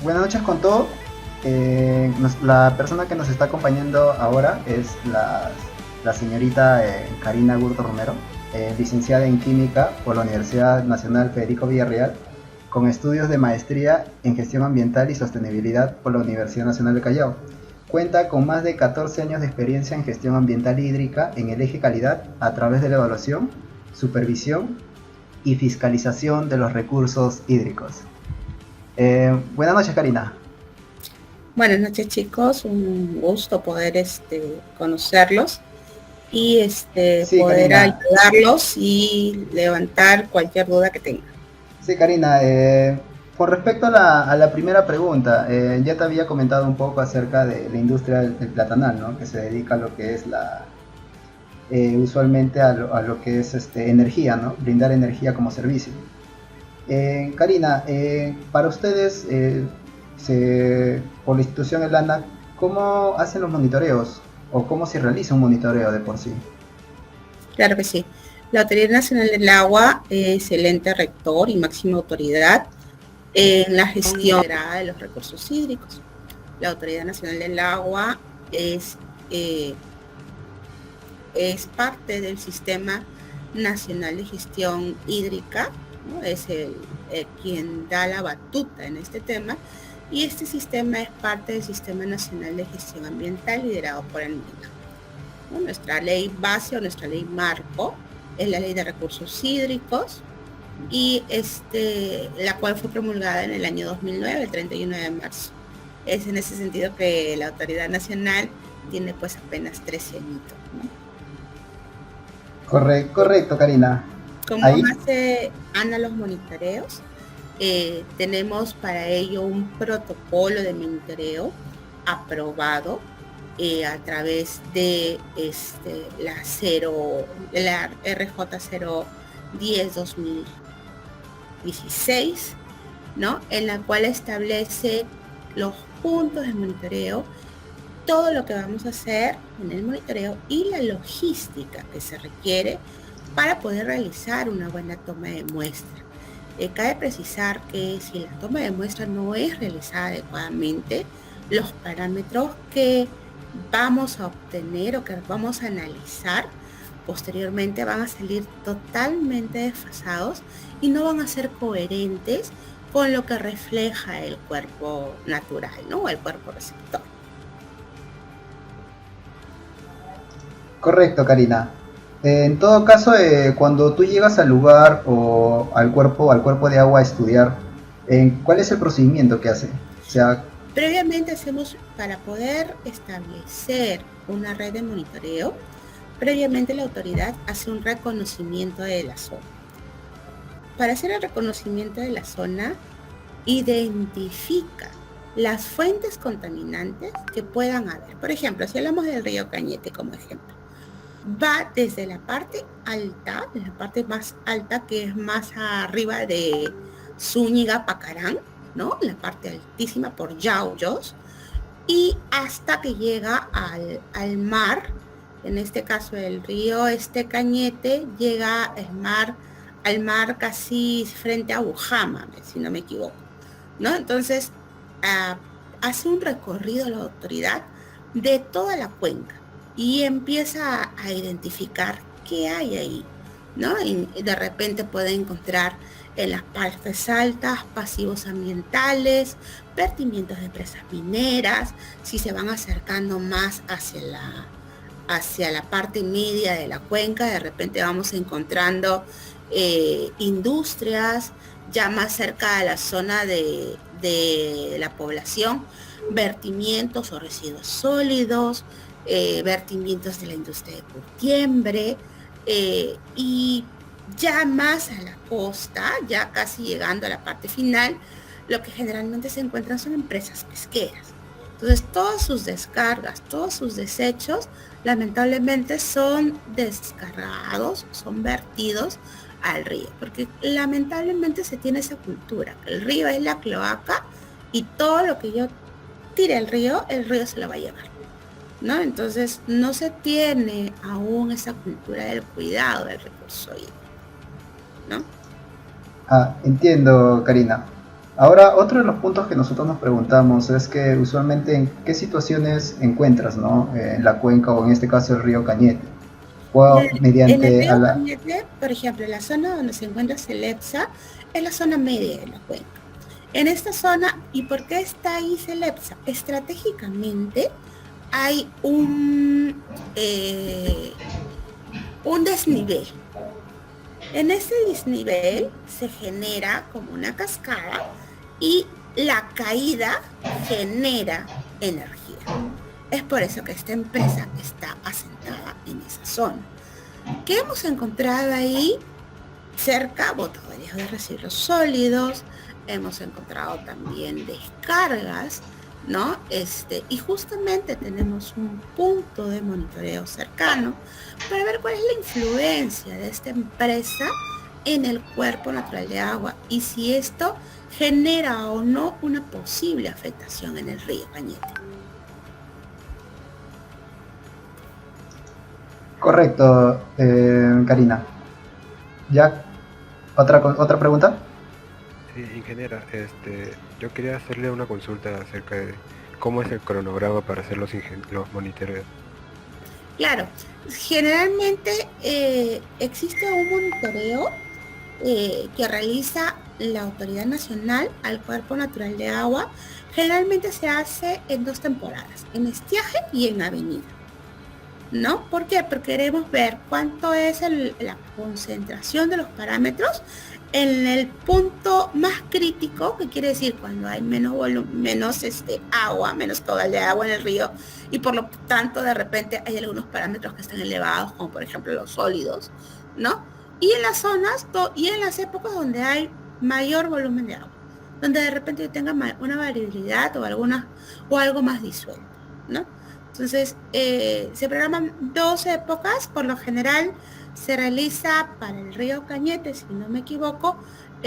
Buenas noches con todo. La persona que nos está acompañando ahora es la señorita Karina Gurto Romero, licenciada en Química por la Universidad Nacional Federico Villarreal, con estudios de maestría en Gestión Ambiental y Sostenibilidad por la Universidad Nacional de Callao. Cuenta con más de 14 años de experiencia en gestión ambiental hídrica en el eje calidad a través de la evaluación, supervisión y fiscalización de los recursos hídricos. Buenas noches, Karina. Buenas noches, chicos, un gusto poder conocerlos y Sí, poder Karina. ayudarlos y levantar cualquier duda que tengan. Sí, Karina. Con respecto a la primera pregunta, ya te había comentado un poco acerca de la industria del platanal, ¿no? Que se dedica a lo que es usualmente a lo que es energía, ¿no? Brindar energía como servicio. Karina, para ustedes, por la institución ELANA, ¿cómo hacen los monitoreos? ¿O cómo se realiza un monitoreo de por sí? Claro que sí. La Autoridad Nacional del Agua es el ente rector y máxima autoridad en la gestión integrada de los recursos hídricos. La Autoridad Nacional del Agua eh, es parte del Sistema Nacional de Gestión Hídrica, ¿no? Es quien da la batuta en este tema, y este sistema es parte del Sistema Nacional de Gestión Ambiental liderado por el MINA, ¿no? Nuestra ley base o nuestra ley marco es la Ley de Recursos Hídricos, y la cual fue promulgada en el año 2009, el 31 de marzo. Es en ese sentido que la Autoridad Nacional tiene pues apenas 13 añitos, ¿no? Correcto, Karina. ¿Cómo Ahí, hace Ana los monitoreos? Tenemos para ello un protocolo de monitoreo aprobado a través de la RJ 010 2016, ¿no? En la cual establece los puntos de monitoreo, todo lo que vamos a hacer en el monitoreo y la logística que se requiere para poder realizar una buena toma de muestra. Cabe precisar que si la toma de muestra no es realizada adecuadamente, los parámetros que vamos a obtener o que vamos a analizar posteriormente van a salir totalmente desfasados y no van a ser coherentes con lo que refleja el cuerpo natural, ¿no? El cuerpo receptor. correcto, Karina. En todo caso, cuando tú llegas al lugar o al cuerpo de agua a estudiar, ¿cuál es el procedimiento que hace? O sea, Previamente hacemos, para poder establecer una red de monitoreo, previamente la autoridad hace un reconocimiento de la zona. Para hacer el reconocimiento de la zona, identifica las fuentes contaminantes que puedan haber. Por ejemplo, si hablamos del río Cañete como ejemplo, va desde la parte alta, de la parte más alta, que es más arriba de Zúñiga, Pacarán, ¿no? La parte altísima por Yauyos, y hasta que llega al mar. En este caso el río Cañete llega al mar casi frente a Ujama, si no me equivoco, ¿no? Entonces hace un recorrido la autoridad de toda la cuenca y empieza a identificar qué hay ahí, ¿no? Y de repente puede encontrar en las partes altas pasivos ambientales, vertimientos de presas mineras. Si se van acercando más hacia la parte media de la cuenca, de repente vamos encontrando industrias ya más cerca de la zona de la población, vertimientos o residuos sólidos, vertimientos de la industria de curtiembre, y ya más a la costa, ya casi llegando a la parte final, lo que generalmente se encuentran son empresas pesqueras. Entonces, todas sus descargas, todos sus desechos, lamentablemente son descargados, son vertidos al río, porque lamentablemente se tiene esa cultura, que el río es la cloaca y todo lo que yo tire al río, el río se lo va a llevar, ¿no? Entonces, no se tiene aún esa cultura del cuidado del recurso hídrico, ¿no? entiendo, Karina. Ahora, otro de los puntos que nosotros nos preguntamos es que usualmente en qué situaciones encuentras, ¿no? En la cuenca o en este caso el río Cañete. O En el mediante a río la... Cañete, por ejemplo, la zona donde se encuentra Celepsa es la zona media de la cuenca. En esta zona, ¿y por qué está ahí Celepsa? Estratégicamente hay un desnivel. En ese desnivel se genera como una cascada y la caída genera energía. Es por eso que esta empresa está asentada en esa zona. ¿Qué hemos encontrado ahí? Cerca, botaderías de residuos sólidos, hemos encontrado también descargas, ¿no? Y justamente tenemos un punto de monitoreo cercano para ver cuál es la influencia de esta empresa en el cuerpo natural de agua y si esto genera o no una posible afectación en el río Cañete. Correcto, Karina. ¿Ya? ¿Otra pregunta? Sí, ingeniera, yo quería hacerle una consulta acerca de cómo es el cronograma para hacer los monitoreos. Claro, generalmente existe un monitoreo que realiza la Autoridad Nacional al Cuerpo Natural de Agua. Generalmente se hace en 2 temporadas, en estiaje y en avenida. ¿No? ¿Por qué? Porque queremos ver cuánto es la concentración de los parámetros en el punto más crítico, que quiere decir cuando hay menos agua, menos caudal de agua en el río, y por lo tanto de repente hay algunos parámetros que están elevados, como por ejemplo los sólidos, ¿no? Y en las zonas y en las épocas donde hay mayor volumen de agua, donde de repente tenga una variabilidad o algo más disuelto, ¿no? Entonces, se programan 2 épocas, por lo general se realiza para el río Cañete, si no me equivoco,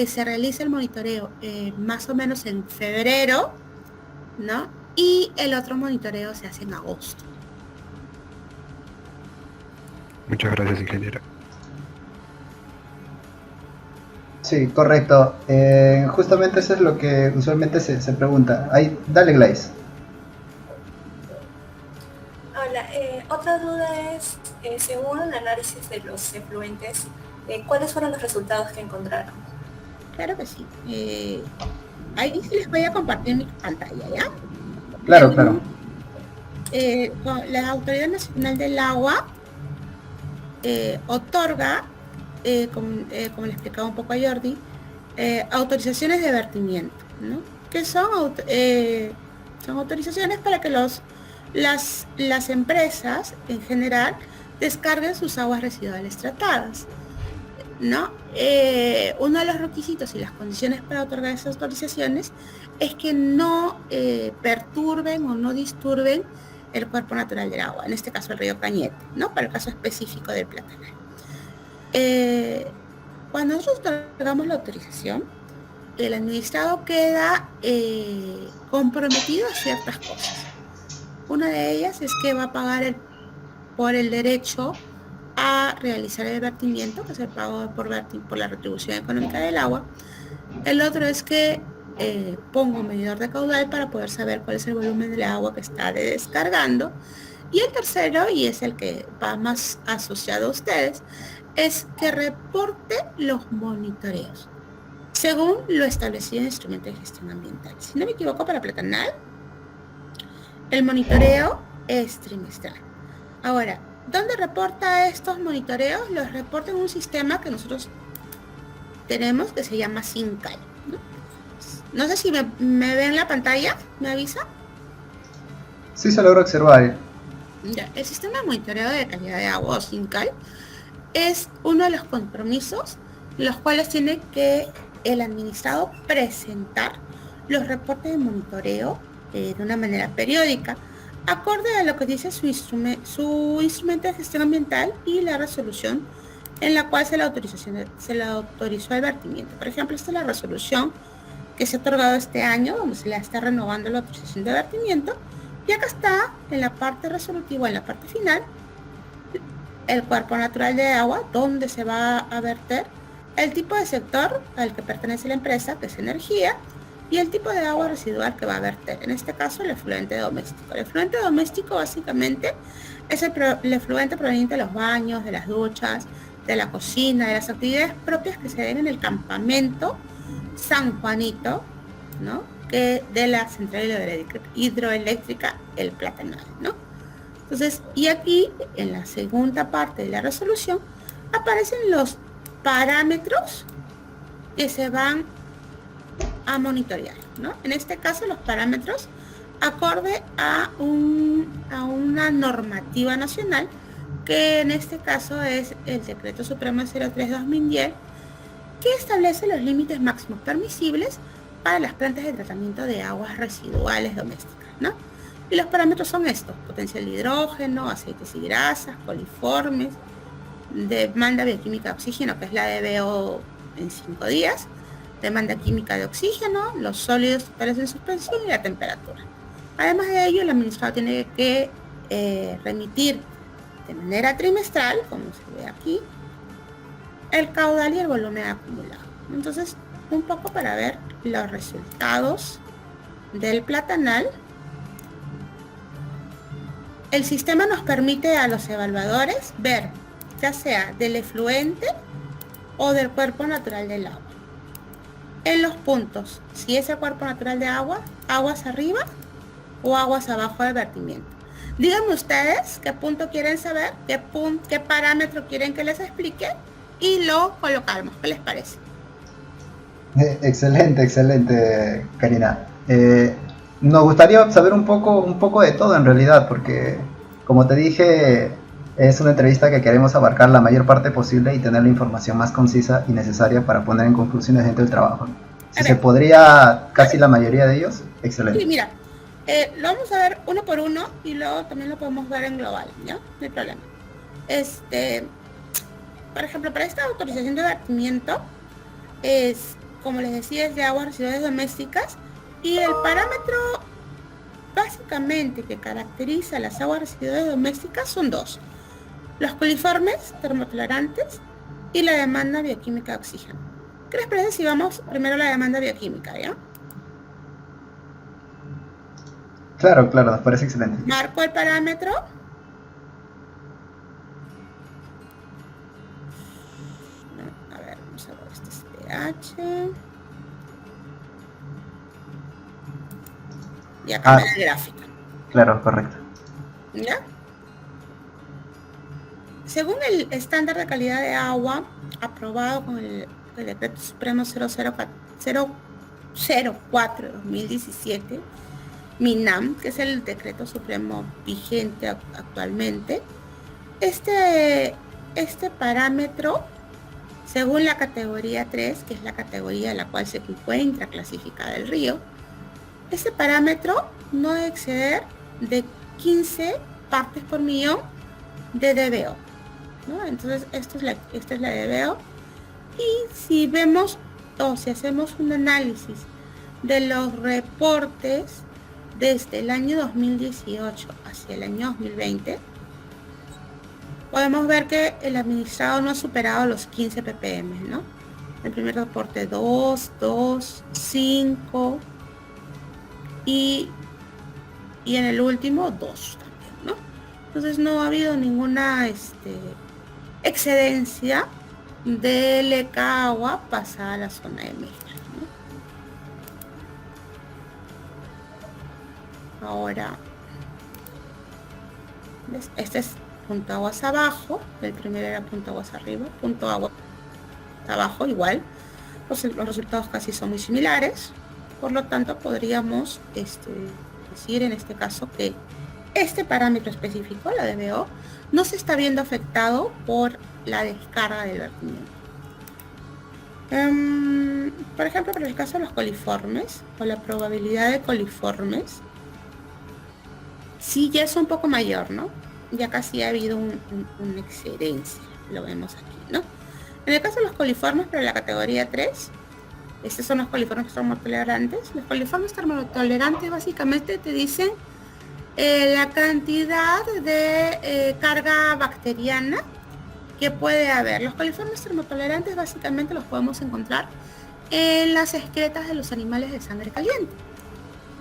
se realiza el monitoreo más o menos en febrero, ¿no? Y el otro monitoreo se hace en agosto. Muchas gracias, ingeniera. Sí, correcto. Justamente eso es lo que usualmente se pregunta. Ahí, dale, Glaze. Hola, otra duda es, según el análisis de los efluentes, ¿cuáles fueron los resultados que encontraron? Claro que sí. Ahí sí les voy a compartir mi pantalla, ¿ya? Claro, claro. La Autoridad Nacional del Agua otorga, como le explicaba un poco a Jordi, autorizaciones de vertimiento, ¿no? Que son autorizaciones para que las empresas en general descarguen sus aguas residuales tratadas, ¿no? Uno de los requisitos y las condiciones para otorgar esas autorizaciones es que no perturben o no disturben el cuerpo natural del agua, en este caso el río Cañete, ¿no? Para el caso específico del Platanal. Cuando nosotros otorgamos la autorización, el administrado queda comprometido a ciertas cosas. Una de ellas es que va a pagar por el derecho a realizar el vertimiento, que es el pago por la retribución económica del agua. El otro es que pongo un medidor de caudal para poder saber cuál es el volumen del agua que está descargando. Y el tercero, y es el que va más asociado a ustedes, es que reporte los monitoreos, según lo establecido en el instrumento de gestión ambiental. Si no me equivoco, para Platanal, el monitoreo es trimestral. Ahora, ¿dónde reporta estos monitoreos? Los reporta en un sistema que nosotros tenemos que se llama SINCAL. No sé si me ven la pantalla, ¿me avisa? Sí, se logra observar. Ya, el sistema de monitoreo de calidad de agua, o SINCAL, es uno de los compromisos los cuales tiene que el administrado presentar los reportes de monitoreo de una manera periódica, acorde a lo que dice su instrumento de gestión ambiental y la resolución en la cual se le autorizó el vertimiento. Por ejemplo, esta es la resolución que se ha otorgado este año, donde se le está renovando la autorización de vertimiento, y acá está, en la parte resolutiva, en la parte final, el cuerpo natural de agua, donde se va a verter, el tipo de sector al que pertenece la empresa, que es energía, y el tipo de agua residual que va a verter. En este caso, el efluente doméstico. El efluente doméstico básicamente es el efluente proveniente de los baños, de las duchas, de la cocina, de las actividades propias que se ven en el campamento San Juanito, ¿no? Que de la central hidroeléctrica El Platanal, ¿no? Entonces, y aquí en la segunda parte de la resolución aparecen los parámetros que se van a monitorear, ¿no? En este caso, los parámetros acorde a una normativa nacional, que en este caso es el Decreto Supremo 03/2010, que establece los límites máximos permisibles para las plantas de tratamiento de aguas residuales domésticas, ¿no? Y los parámetros son estos: potencial de hidrógeno, aceites y grasas, coliformes, demanda bioquímica de oxígeno, que es la DBO en 5 días, demanda química de oxígeno, los sólidos totales en suspensión y la temperatura. Además de ello, el administrador tiene que remitir de manera trimestral, como se ve aquí, el caudal y el volumen acumulado. Entonces, un poco para ver los resultados del Platanal. El sistema nos permite a los evaluadores ver, ya sea del efluente o del cuerpo natural del agua. En los puntos, si es el cuerpo natural de agua, aguas arriba o aguas abajo del vertimiento. Díganme ustedes qué punto quieren saber, qué parámetro quieren que les explique y lo colocamos. ¿Qué les parece? Excelente, Karina. Nos gustaría saber un poco de todo en realidad, porque como te dije, es una entrevista que queremos abarcar la mayor parte posible y tener la información más concisa y necesaria para poner en conclusiones dentro del trabajo. Si se podría casi la mayoría de ellos, excelente. Sí, mira, lo vamos a ver uno por uno y luego también lo podemos ver en global, ¿ya? No hay problema. Por ejemplo, para esta autorización de vertimiento, como les decía, es de aguas residuales domésticas, y el parámetro básicamente que caracteriza las aguas residuales domésticas son dos: los coliformes termotolerantes y la demanda bioquímica de oxígeno. ¿Qué les parece si vamos primero a la demanda bioquímica, ya? Claro, nos parece excelente. Marco el parámetro. A ver, vamos a ver, este es pH. Y acá el gráfico. Claro, correcto. ¿Ya? Según el estándar de calidad de agua aprobado con el Decreto Supremo 004/2017, MINAM, que es el decreto supremo vigente actualmente, este parámetro, según la categoría 3, que es la categoría en la cual se encuentra clasificada el río, este parámetro no debe exceder de 15 partes por millón de DBO, ¿no? Entonces, esta es la DBO. Y si vemos, o si hacemos un análisis de los reportes desde el año 2018 hacia el año 2020, podemos ver que el administrado no ha superado los 15 ppm, ¿no? El primer reporte 2, 5 y en el último 2 también, ¿no? Entonces no ha habido ninguna excedencia de leca agua pasada a la zona de mezcla, ¿no? Ahora, ¿ves? Este es punto aguas abajo, el primero era punto aguas arriba, punto aguas abajo igual. Los resultados casi son muy similares, por lo tanto podríamos decir en este caso que este parámetro específico, la DBO, no se está viendo afectado por la descarga del vertimiento. Por ejemplo, para el caso de los coliformes, o la probabilidad de coliformes, sí ya es un poco mayor, ¿no? Ya casi ha habido una excedencia, lo vemos aquí, ¿no? En el caso de los coliformes, para la categoría 3, estos son los coliformes termotolerantes. Los coliformes termotolerantes básicamente te dicen la cantidad de carga bacteriana que puede haber. Los coliformes termotolerantes básicamente los podemos encontrar en las excretas de los animales de sangre caliente,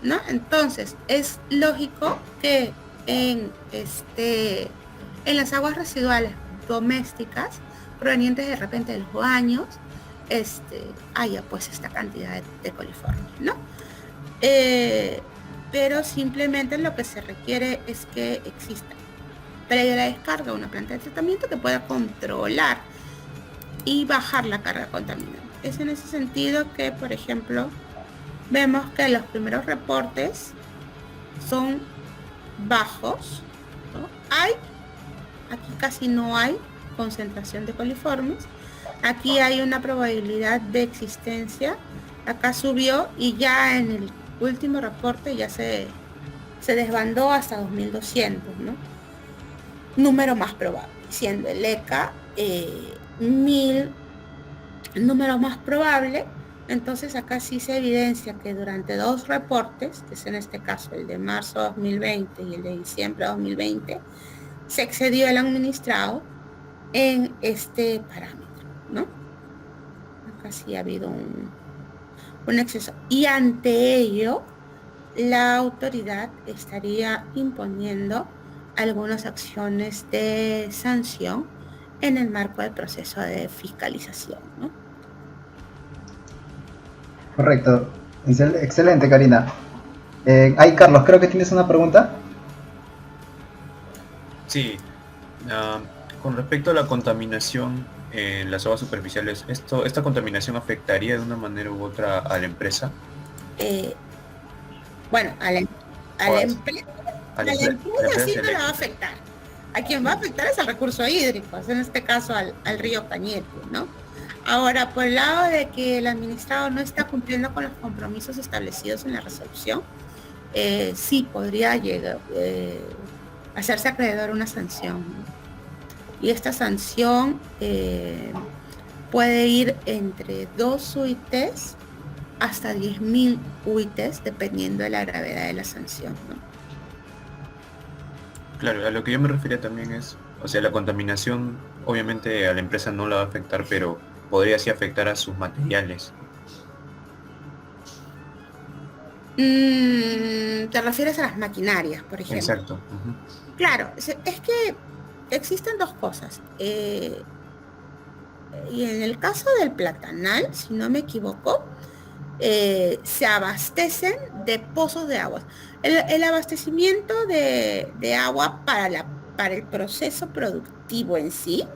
¿no? Entonces, es lógico que en las aguas residuales domésticas provenientes de repente de los baños haya pues esta cantidad de coliformes, ¿no? Pero simplemente lo que se requiere es que exista previo a la descarga una planta de tratamiento que pueda controlar y bajar la carga contaminante. Es en ese sentido que, por ejemplo, vemos que los primeros reportes son bajos, ¿no? Aquí casi no hay concentración de coliformes. Aquí hay una probabilidad de existencia. Acá subió y ya en el último reporte ya se desbandó hasta 2200, ¿no? Número más probable, siendo el ECA 1000 el número más probable. Entonces acá sí se evidencia que durante 2 reportes, que es en este caso el de marzo 2020 y el de diciembre 2020, se excedió el administrado en este parámetro, ¿no? Acá sí ha habido un exceso. Y ante ello, la autoridad estaría imponiendo algunas acciones de sanción en el marco del proceso de fiscalización, ¿no? Correcto. Excelente, Karina. Carlos, creo que tienes una pregunta. Sí, con respecto a la contaminación en las aguas superficiales, ¿esta contaminación afectaría de una manera u otra a la empresa? Bueno, a la empresa sí no la va a afectar. A quien va a afectar es al recurso hídrico, en este caso al río Cañete, ¿no? Ahora, por el lado de que el administrado no está cumpliendo con los compromisos establecidos en la resolución, sí podría llegar hacerse acreedor a una sanción, ¿no? Y esta sanción puede ir entre 2 UITs hasta 10.000 UITs, dependiendo de la gravedad de la sanción, ¿no? Claro, a lo que yo me refería también es, o sea, la contaminación obviamente a la empresa no la va a afectar, pero podría sí afectar a sus materiales. ¿Te refieres a las maquinarias, por ejemplo? Exacto. Uh-huh. Claro, es que existen 2 cosas. Y en el caso del platanal, si no me equivoco, se abastecen de pozos de agua. El abastecimiento de agua para el proceso productivo en sí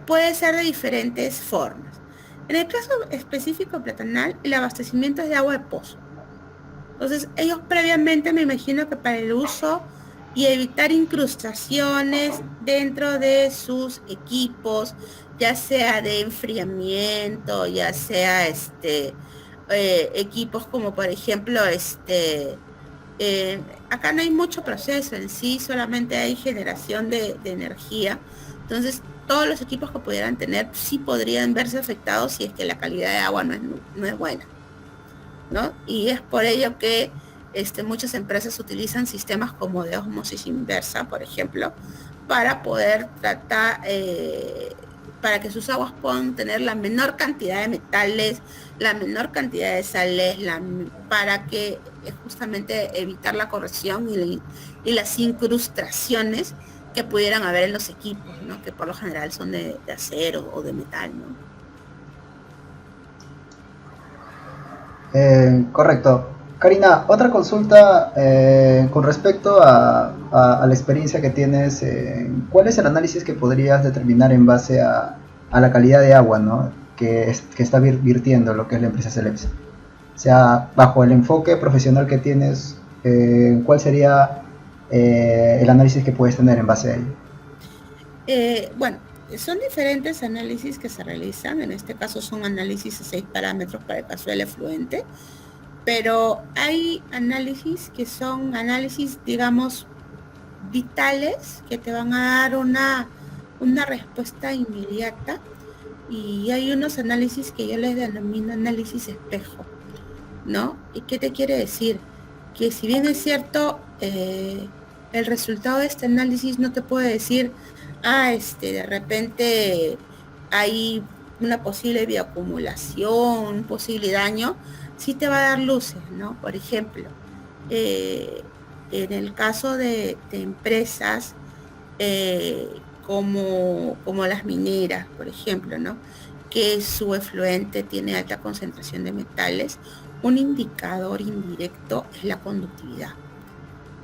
puede ser de diferentes formas. En el caso específico platanal, el abastecimiento es de agua de pozo. Entonces, ellos previamente, me imagino que para el uso y evitar incrustaciones dentro de sus equipos, ya sea de enfriamiento, ya sea equipos como por ejemplo acá no hay mucho proceso en sí, solamente hay generación de energía. Entonces todos los equipos que pudieran tener sí podrían verse afectados si es que la calidad de agua no es buena, ¿no? Y es por ello que muchas empresas utilizan sistemas como de ósmosis inversa, por ejemplo, para poder tratar para que sus aguas puedan tener la menor cantidad de metales, la menor cantidad de sales, para que justamente evitar la corrosión y las incrustaciones que pudieran haber en los equipos, ¿no? Que por lo general son de acero o de metal, ¿no? Correcto. Karina, otra consulta con respecto a la experiencia que tienes. ¿Cuál es el análisis que podrías determinar en base a la calidad de agua, ¿no? que está virtiendo lo que es la empresa Celepsa? O sea, bajo el enfoque profesional que tienes, ¿cuál sería el análisis que puedes tener en base a ello? Bueno, son diferentes análisis que se realizan. En este caso son análisis de 6 parámetros para el caso del efluente. Pero hay análisis que son análisis, digamos, vitales, que te van a dar una respuesta inmediata. Y hay unos análisis que yo les denomino análisis espejo, ¿no? ¿Y qué te quiere decir? Que si bien es cierto, el resultado de este análisis no te puede decir, de repente hay una posible bioacumulación, un posible daño, sí te va a dar luces, ¿no? Por ejemplo, en el caso de empresas como las mineras, por ejemplo, ¿no? Que su efluente tiene alta concentración de metales, un indicador indirecto es la conductividad,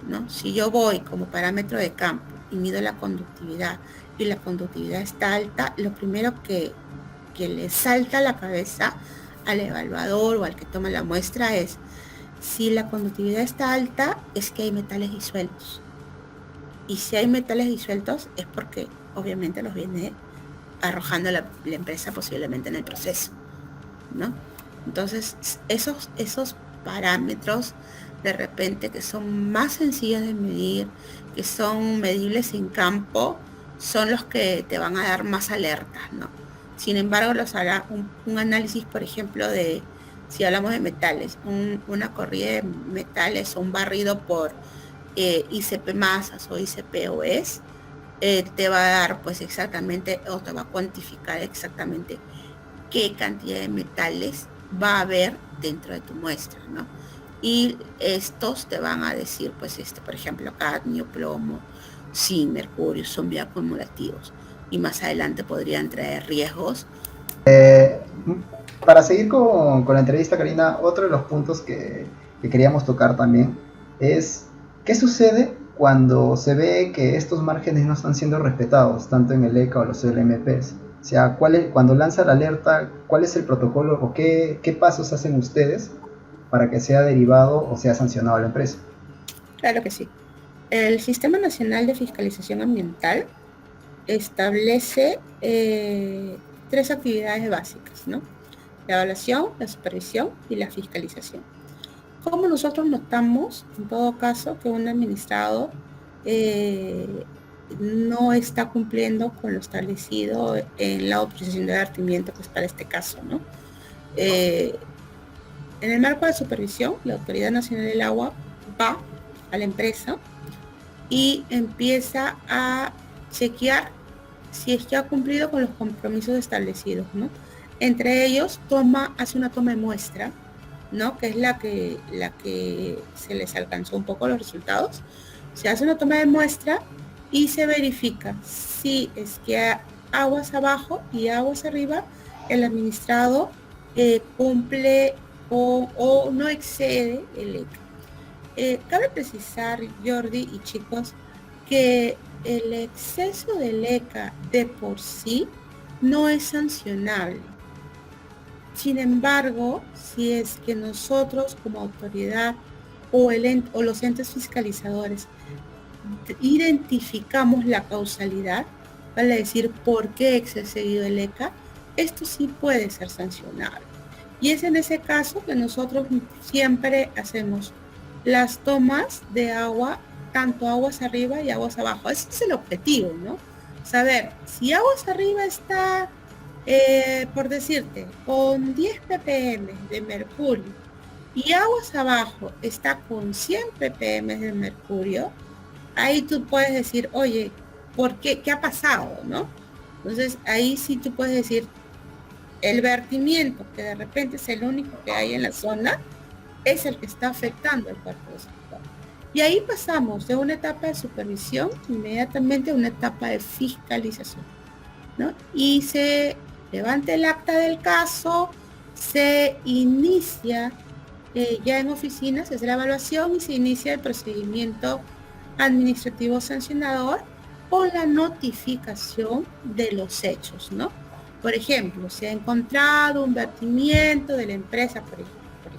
¿no? Si yo voy como parámetro de campo y mido la conductividad y la conductividad está alta, lo primero que le salta a la cabeza al evaluador o al que toma la muestra es, si la conductividad está alta, es que hay metales disueltos. Y si hay metales disueltos es porque obviamente los viene arrojando la empresa posiblemente en el proceso, ¿no? Entonces, esos parámetros de repente que son más sencillos de medir, que son medibles en campo, son los que te van a dar más alertas, ¿no? Sin embargo, los hará un análisis, por ejemplo, de, si hablamos de metales, una corrida de metales o un barrido por ICP masas o ICP OES, te va a dar pues exactamente, o te va a cuantificar exactamente qué cantidad de metales va a haber dentro de tu muestra, ¿no? Y estos te van a decir, pues, por ejemplo, cadmio, plomo, zinc, mercurio, son bioacumulativos. Y más adelante podrían traer riesgos. Para seguir con la entrevista, Karina, otro de los puntos que queríamos tocar también es qué sucede cuando se ve que estos márgenes no están siendo respetados, tanto en el ECA o los LMPs. O sea, cuando lanza la alerta, ¿cuál es el protocolo o qué pasos hacen ustedes para que sea derivado o sea sancionado a la empresa? Claro que sí. El Sistema Nacional de Fiscalización Ambiental establece 3 actividades básicas, ¿no? La evaluación, la supervisión y la fiscalización. ¿Cómo nosotros notamos, en todo caso, que un administrado no está cumpliendo con lo establecido en la autorización de vertimiento, pues para este caso, ¿no? En el marco de supervisión, la Autoridad Nacional del Agua va a la empresa y empieza a chequear si es que ha cumplido con los compromisos establecidos, ¿no? Entre ellos, hace una toma de muestra, ¿no? Que es la que se les alcanzó un poco los resultados. Se hace una toma de muestra y se verifica si es que aguas abajo y aguas arriba el administrado cumple o no excede el ECA. Cabe precisar, Jordi y chicos, que el exceso del ECA de por sí no es sancionable. Sin embargo, si es que nosotros como autoridad o los entes fiscalizadores identificamos la causalidad, vale decir por qué excedido el ECA, esto sí puede ser sancionable. Y es en ese caso que nosotros siempre hacemos las tomas de agua, tanto aguas arriba y aguas abajo. Ese es el objetivo, ¿no? Saber si aguas arriba está, por decirte, con 10 ppm de mercurio y aguas abajo está con 100 ppm de mercurio, ahí tú puedes decir, oye, ¿por qué? ¿Qué ha pasado, no? Entonces, ahí sí tú puedes decir, el vertimiento, que de repente es el único que hay en la zona, es el que está afectando el cuerpo de sector. Y ahí pasamos de una etapa de supervisión inmediatamente a una etapa de fiscalización, ¿no? Y se levanta el acta del caso, se inicia ya en oficinas, se hace la evaluación y se inicia el procedimiento administrativo sancionador con la notificación de los hechos, ¿no? Por ejemplo, se ha encontrado un vertimiento de la empresa, por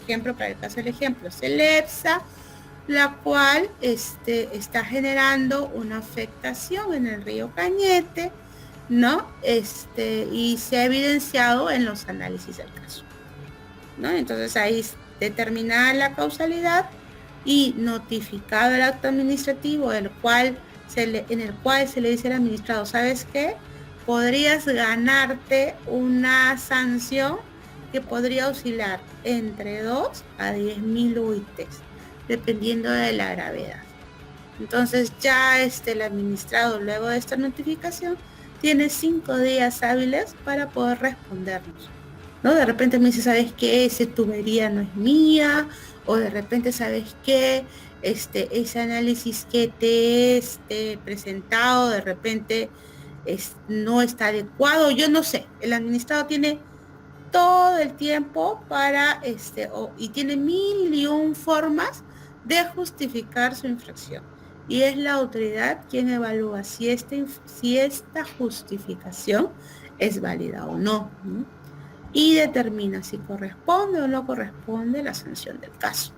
ejemplo, para el caso del ejemplo, Celepsa, la cual está generando una afectación en el río Cañete, ¿no? Y se ha evidenciado en los análisis del caso, ¿no? Entonces ahí determinada la causalidad y notificado el acto administrativo en el cual se le dice al administrado, ¿sabes qué? Podrías ganarte una sanción que podría oscilar entre 2 a 10.000 UITs, dependiendo de la gravedad. Entonces ya el administrado, luego de esta notificación, tiene 5 días hábiles para poder respondernos, ¿no? De repente me dice, ¿sabes qué? Esa tubería no es mía, o de repente, ¿sabes qué? Ese análisis que te he presentado, de repente no está adecuado, yo no sé. El administrado tiene todo el tiempo para, y tiene 1001 formas de justificar su infracción. Y es la autoridad quien evalúa si esta justificación es válida o no, ¿no? Y determina si corresponde o no corresponde la sanción del caso.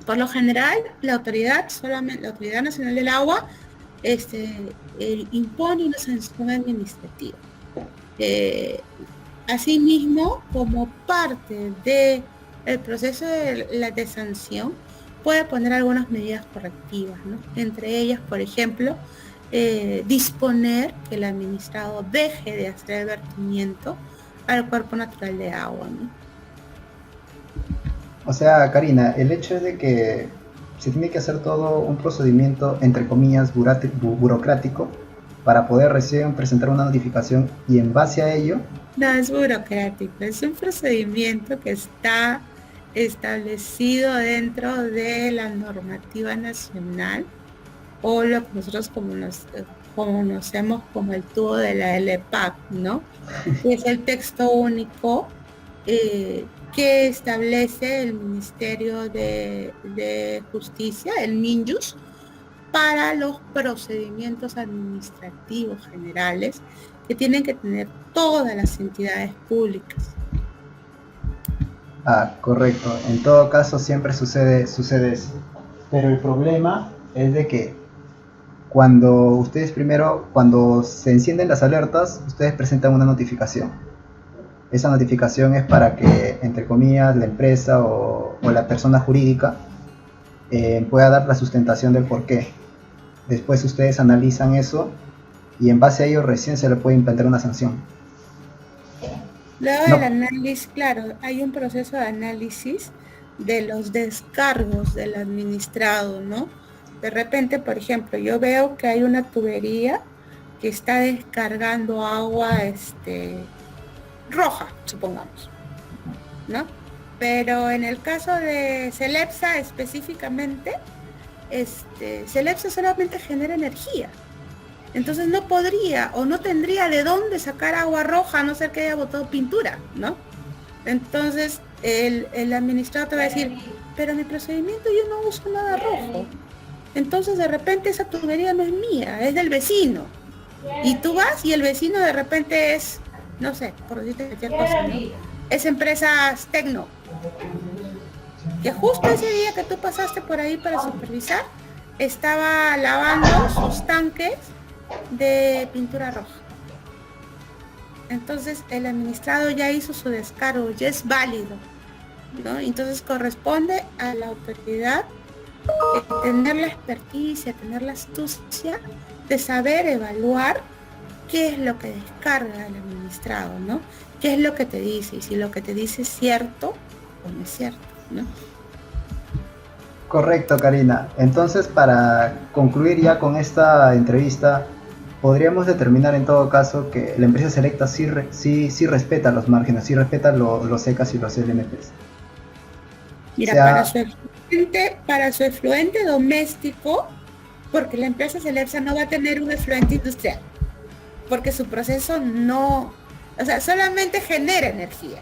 Por lo general, la Autoridad Nacional del Agua impone una sanción administrativa. Asimismo, como parte del proceso de sanción, puede poner algunas medidas correctivas, ¿no? Entre ellas, por ejemplo, disponer que el administrado deje de hacer el vertimiento al cuerpo natural de agua, ¿no? O sea, Karina, el hecho es de que se tiene que hacer todo un procedimiento, entre comillas, burocrático, para poder recién presentar una notificación y en base a ello... No es burocrático, es un procedimiento que está establecido dentro de la normativa nacional, o lo que nosotros conocemos como el tubo de la LPAC, ¿no? Que es el texto único que establece el Ministerio de Justicia, el MINJUS, para los procedimientos administrativos generales que tienen que tener todas las entidades públicas. Ah, correcto. En todo caso siempre sucede eso. Pero el problema es de que cuando se encienden las alertas, ustedes presentan una notificación. Esa notificación es para que, entre comillas, la empresa o la persona jurídica pueda dar la sustentación del porqué. Después ustedes analizan eso y en base a ello recién se le puede implementar una sanción. Luego del análisis, claro, hay un proceso de análisis de los descargos del administrado, ¿no? De repente, por ejemplo, yo veo que hay una tubería que está descargando agua roja, supongamos, ¿no? Pero en el caso de Celepsa específicamente, Celepsa solamente genera energía. Entonces no podría o no tendría de dónde sacar agua roja a no ser que haya botado pintura, ¿no? Entonces el administrador te va a decir, pero en mi procedimiento yo no uso nada rojo. Entonces de repente esa tubería no es mía, es del vecino. Y tú vas y el vecino de repente es, no sé, por decirte cualquier cosa, ¿no? Es Empresas Tecno. Que justo ese día que tú pasaste por ahí para supervisar, estaba lavando sus tanques de pintura roja. Entonces el administrado ya hizo su descargo, ya es válido, ¿no? Entonces corresponde a la autoridad tener la experticia, tener la astucia de saber evaluar qué es lo que descarga el administrado, ¿no? Qué es lo que te dice y si lo que te dice es cierto o no es cierto, ¿no? Correcto, Karina. Entonces, para concluir ya con esta entrevista, podríamos determinar en todo caso que la empresa selecta sí respeta los márgenes, sí respeta los ECAs y los LMPs. Mira, para su efluente doméstico, porque la empresa Celepsa no va a tener un efluente industrial, porque su proceso solamente genera energía.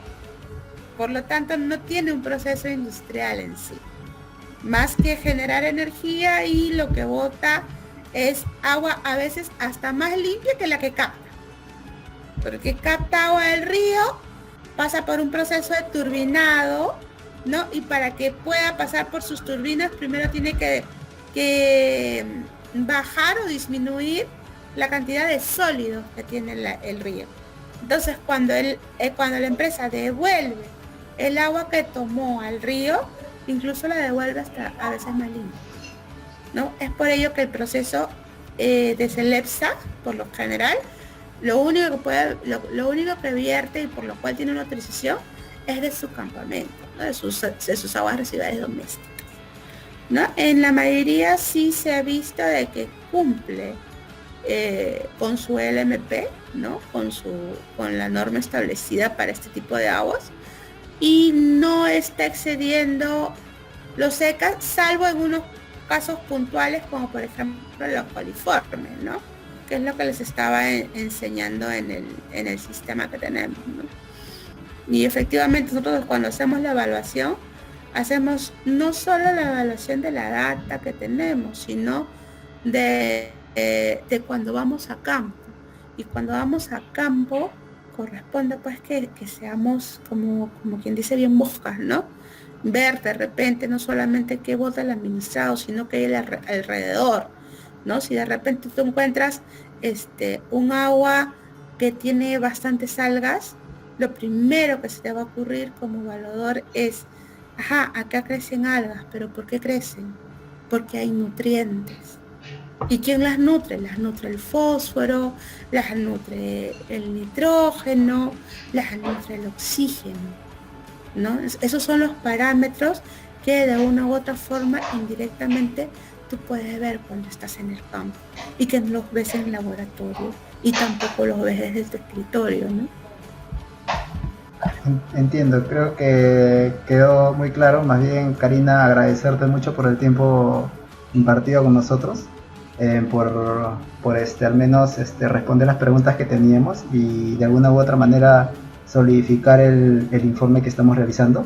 Por lo tanto, no tiene un proceso industrial en sí. Más que generar energía, y lo que bota es agua a veces hasta más limpia que la que capta. Porque capta agua del río, pasa por un proceso de turbinado, ¿no? Y para que pueda pasar por sus turbinas, primero tiene que bajar o disminuir la cantidad de sólidos que tiene el río. Entonces, cuando la empresa devuelve el agua que tomó al río, incluso la devuelve hasta a veces más limpia, ¿no? Es por ello que el proceso de Celepsa, por lo general, lo único que vierte y por lo cual tiene una autorización es de su campamento, ¿no? de sus aguas residuales domésticas, ¿no? En la mayoría sí se ha visto de que cumple con su LMP, ¿no? Con la norma establecida para este tipo de aguas, y no está excediendo los ECA, salvo en unos casos puntuales, como por ejemplo los coliformes, ¿no? Que es lo que les estaba enseñando en el sistema que tenemos, ¿no? Y efectivamente nosotros cuando hacemos la evaluación, hacemos no solo la evaluación de la data que tenemos, sino de cuando vamos a campo. Y cuando vamos a campo, corresponde pues que seamos como quien dice bien moscas, ¿no? Ver de repente no solamente qué bota el administrado, sino que hay alrededor, ¿no? Si de repente tú encuentras un agua que tiene bastantes algas, lo primero que se te va a ocurrir como evaluador es, acá crecen algas, pero ¿por qué crecen? Porque hay nutrientes. ¿Y quién las nutre? Las nutre el fósforo, las nutre el nitrógeno, las nutre el oxígeno, ¿no? Esos son los parámetros que de una u otra forma indirectamente tú puedes ver cuando estás en el campo y que no los ves en el laboratorio y tampoco los ves desde tu escritorio, ¿no? Entiendo, creo que quedó muy claro. Más bien, Karina, agradecerte mucho por el tiempo impartido con nosotros, por al menos responder las preguntas que teníamos y de alguna u otra manera solidificar el informe que estamos realizando.